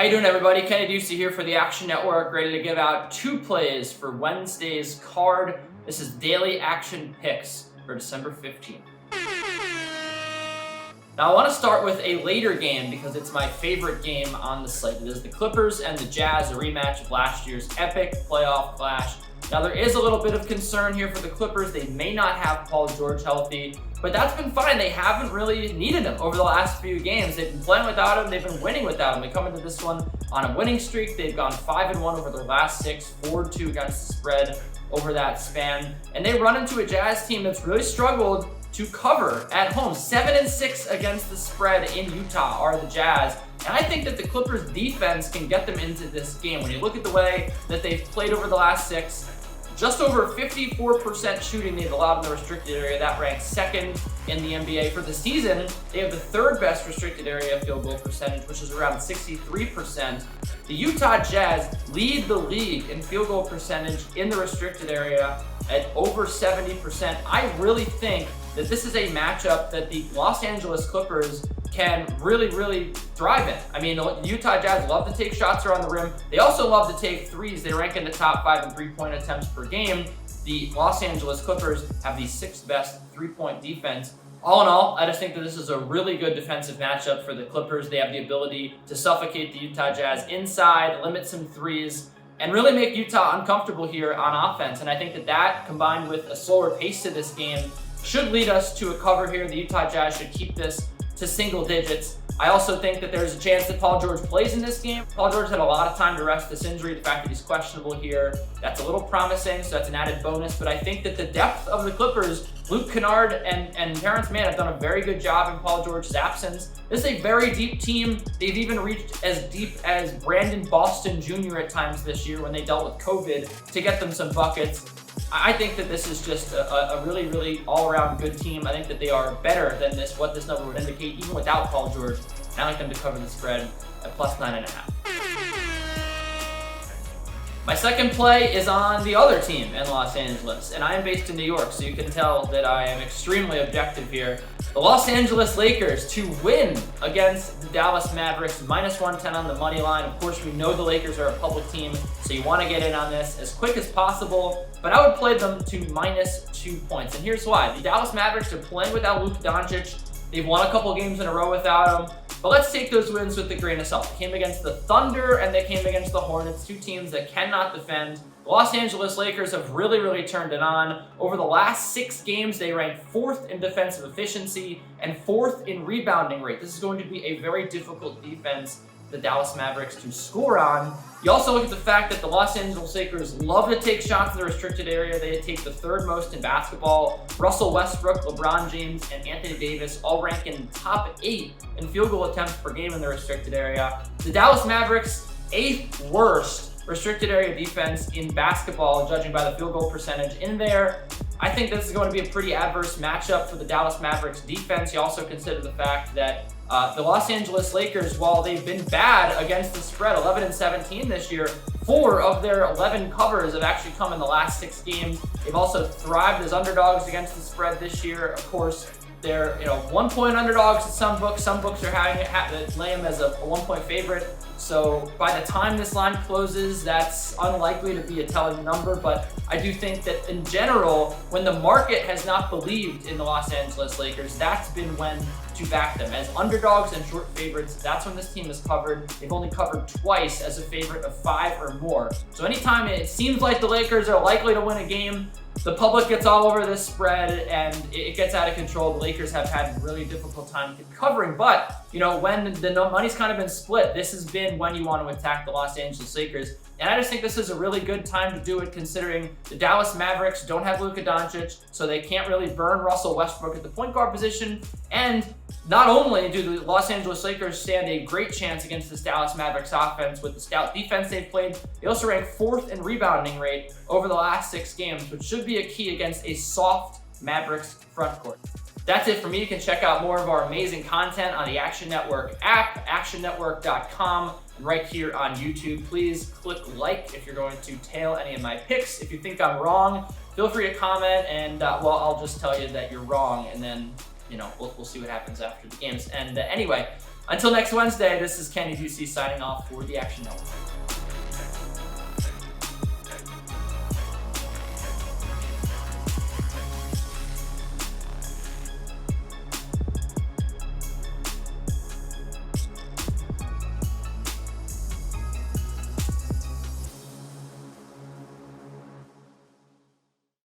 you doing, everybody? Kenny Ducey here for the Action Network, ready to give out 2 plays for Wednesday's card. This is Daily Action Picks for December 15th. Now, I want to start with a later game because it's my favorite game on the slate. It is the Clippers and the Jazz, a rematch of last year's epic playoff clash. Now, there is a little bit of concern here for the Clippers. They may not have Paul George healthy, but that's been fine. They haven't really needed him over the last few games. They've been playing without him. They've been winning without him. They come into this one on a winning streak. They've gone 5-1 over their last 6, 4-2 against the spread over that span. And they run into a Jazz team that's really struggled to cover at home. 7-6 against the spread in Utah are the Jazz. And I think that the Clippers defense can get them into this game. When you look at the way that they've played over the last 6, just over 54% shooting they've allowed in the restricted area. That ranks second in the NBA. For the season, they have the 3rd best restricted area field goal percentage, which is around 63%. The Utah Jazz lead the league in field goal percentage in the restricted area at over 70%. I really think that this is a matchup that the Los Angeles Clippers can really thrive in. I mean, the Utah Jazz love to take shots around the rim. They also love to take threes. They rank in the top 5 in three-point attempts per game. The Los Angeles Clippers have the 6th best three-point defense. All in all, I just think that this is a really good defensive matchup for the Clippers. They have the ability to suffocate the Utah Jazz inside, limit some threes, and really make Utah uncomfortable here on offense. And I think that combined with a slower pace to this game should lead us to a cover here. The Utah Jazz should keep this to single digits. I also think that there's a chance that Paul George plays in this game. Paul George had a lot of time to rest this injury. The fact that he's questionable here, that's a little promising, so that's an added bonus. But I think that the depth of the Clippers, Luke Kennard and Terrence Mann have done a very good job in Paul George's absence. This is a very deep team. They've even reached as deep as Brandon Boston Jr. at times this year when they dealt with COVID to get them some buckets. I think that this is just a really all-around good team. I think that they are better than what this number would indicate, even without Paul George. And I like them to cover the spread at plus 9.5. My second play is on the other team in Los Angeles, and I am based in New York, so you can tell that I am extremely objective here. The Los Angeles Lakers to win against the Dallas Mavericks, minus 110 on the money line. Of course, we know the Lakers are a public team, so you want to get in on this as quick as possible, but I would play them to minus 2 points, and here's why. The Dallas Mavericks are playing without Luka Doncic. They've won a couple games in a row without him. But let's take those wins with a grain of salt. They came against the Thunder and they came against the Hornets, 2 teams that cannot defend. The Los Angeles Lakers have really turned it on. Over the last 6 games, they ranked 4th in defensive efficiency and 4th in rebounding rate. This is going to be a very difficult defense for the Dallas Mavericks to score on. You also look at the fact that the Los Angeles Lakers love to take shots in the restricted area. They take the 3rd most in basketball. Russell Westbrook, LeBron James, and Anthony Davis all rank in top 8 in field goal attempts per game in the restricted area. The Dallas Mavericks, 8th worst restricted area defense in basketball, judging by the field goal percentage in there. I think this is going to be a pretty adverse matchup for the Dallas Mavericks defense. You also consider the fact that the Los Angeles Lakers, while they've been bad against the spread, 11-17 this year, 4 of their 11 covers have actually come in the last 6 games. They've also thrived as underdogs against the spread this year. Of course, they're 1-point underdogs at some books. Some books are lay them as a 1-point favorite. So by the time this line closes, that's unlikely to be a telling number. But I do think that in general, when the market has not believed in the Los Angeles Lakers, that's been when to back them. As underdogs and short favorites, that's when this team is covered. They've only covered twice as a favorite of 5 or more. So anytime it seems like the Lakers are likely to win a game, the public gets all over this spread and it gets out of control. The Lakers have had a really difficult time covering, but when the money's kind of been split, this has been when you want to attack the Los Angeles Lakers. And I just think this is a really good time to do it, considering the Dallas Mavericks don't have Luka Doncic, so they can't really burn Russell Westbrook at the point guard position. And not only do the Los Angeles Lakers stand a great chance against this Dallas Mavericks offense with the stout defense they've played, they also rank 4th in rebounding rate over the last 6 games, which should be a key against a soft Mavericks front court. That's it for me. You can check out more of our amazing content on the Action Network app, actionnetwork.com, and right here on YouTube. Please click like if you're going to tail any of my picks. If you think I'm wrong, feel free to comment and, I'll just tell you that you're wrong, and then we'll see what happens after the games. And anyway, until next Wednesday, this is Kenny Ducey signing off for the Action Network.